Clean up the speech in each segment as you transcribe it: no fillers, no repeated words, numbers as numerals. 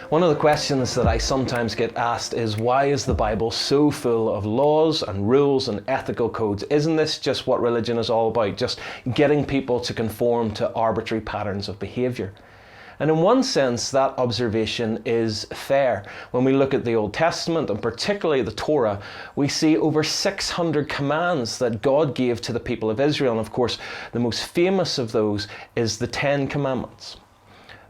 One of the questions that I sometimes get asked is, why is the Bible so full of laws and rules and ethical codes? Isn't this just what religion is all about? Just getting people to conform to arbitrary patterns of behaviour? And in one sense, that observation is fair. When we look at the Old Testament, and particularly the Torah, we see over 600 commands that God gave to the people of Israel. And of course, the most famous of those is the 10 Commandments.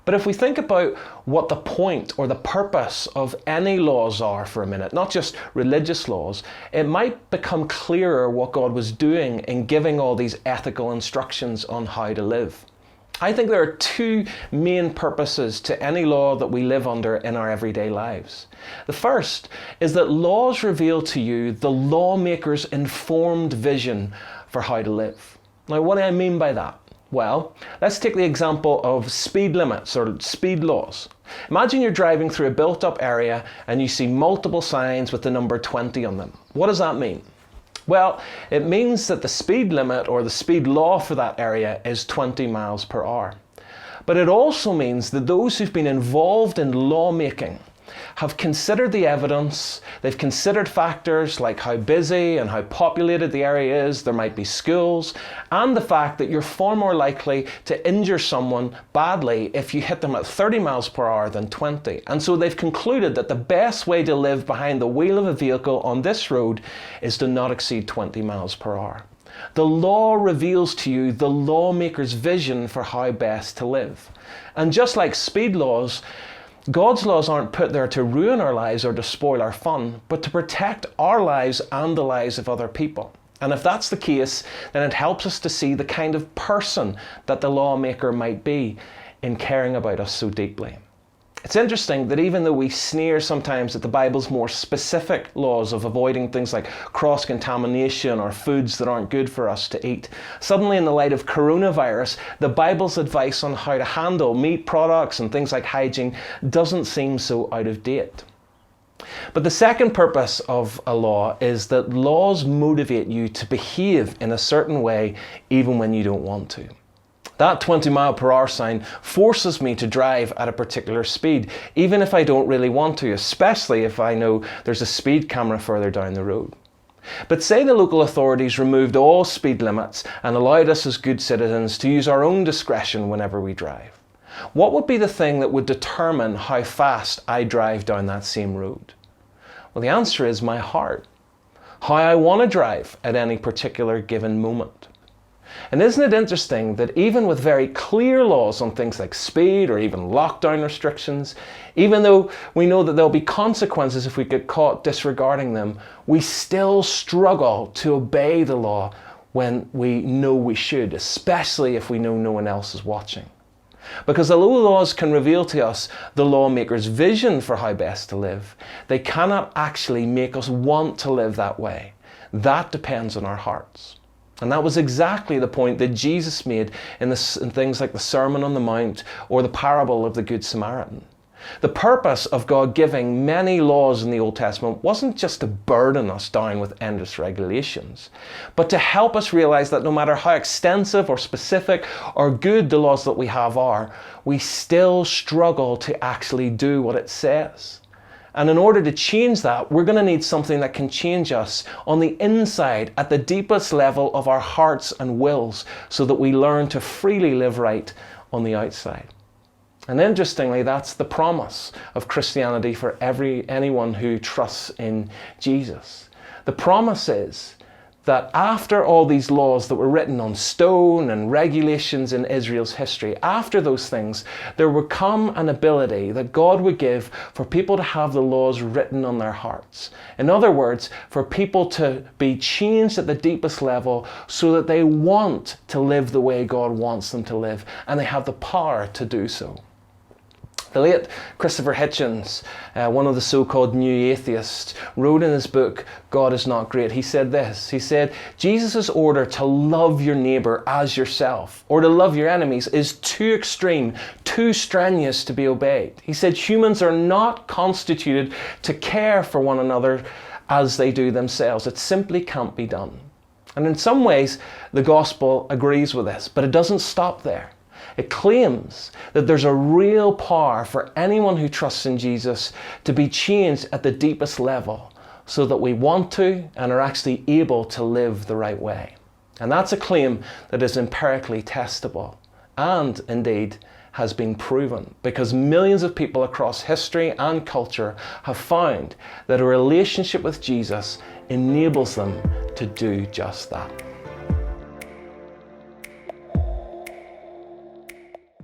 But if we think about what the point or the purpose of any laws are for a minute, not just religious laws, it might become clearer what God was doing in giving all these ethical instructions on how to live. I think there are two main purposes to any law that we live under in our everyday lives. The first is that laws reveal to you the lawmaker's informed vision for how to live. Now, what do I mean by that? Well, let's take the example of speed limits or speed laws. Imagine you're driving through a built-up area and you see multiple signs with the number 20 on them. What does that mean? Well, it means that the speed limit or the speed law for that area is 20 miles per hour. But it also means that those who've been involved in lawmaking have considered the evidence, they've considered factors like how busy and how populated the area is, there might be schools, and the fact that you're far more likely to injure someone badly if you hit them at 30 miles per hour than 20. And so they've concluded that the best way to live behind the wheel of a vehicle on this road is to not exceed 20 miles per hour. The law reveals to you the lawmaker's vision for how best to live. And just like speed laws, God's laws aren't put there to ruin our lives or to spoil our fun, but to protect our lives and the lives of other people. And if that's the case, then it helps us to see the kind of person that the lawmaker might be in caring about us so deeply. It's interesting that even though we sneer sometimes at the Bible's more specific laws of avoiding things like cross-contamination or foods that aren't good for us to eat, suddenly in the light of coronavirus, the Bible's advice on how to handle meat products and things like hygiene doesn't seem so out of date. But the second purpose of a law is that laws motivate you to behave in a certain way even when you don't want to. That 20 mile per hour sign forces me to drive at a particular speed, even if I don't really want to, especially if I know there's a speed camera further down the road. But say the local authorities removed all speed limits and allowed us as good citizens to use our own discretion whenever we drive. What would be the thing that would determine how fast I drive down that same road? Well, the answer is my heart. How I want to drive at any particular given moment. And isn't it interesting that even with very clear laws on things like speed or even lockdown restrictions, even though we know that there'll be consequences if we get caught disregarding them, we still struggle to obey the law when we know we should, especially if we know no one else is watching. Because although laws can reveal to us the lawmaker's vision for how best to live, they cannot actually make us want to live that way. That depends on our hearts. And that was exactly the point that Jesus made in things like the Sermon on the Mount or the parable of the Good Samaritan. The purpose of God giving many laws in the Old Testament wasn't just to burden us down with endless regulations, but to help us realize that no matter how extensive or specific or good the laws that we have are, we still struggle to actually do what it says. And in order to change that, we're going to need something that can change us on the inside at the deepest level of our hearts and wills so that we learn to freely live right on the outside. And interestingly, that's the promise of Christianity for anyone who trusts in Jesus. The promise is that after all these laws that were written on stone and regulations in Israel's history, after those things, there would come an ability that God would give for people to have the laws written on their hearts. In other words, for people to be changed at the deepest level so that they want to live the way God wants them to live, and they have the power to do so. The late Christopher Hitchens, one of the so-called new atheists, wrote in his book, God is Not Great. He said this, he said, Jesus' order to love your neighbour as yourself, or to love your enemies, is too extreme, too strenuous to be obeyed. He said, humans are not constituted to care for one another as they do themselves. It simply can't be done. And in some ways, the gospel agrees with this, but it doesn't stop there. It claims that there's a real power for anyone who trusts in Jesus to be changed at the deepest level so that we want to and are actually able to live the right way. And that's a claim that is empirically testable and indeed has been proven, because millions of people across history and culture have found that a relationship with Jesus enables them to do just that.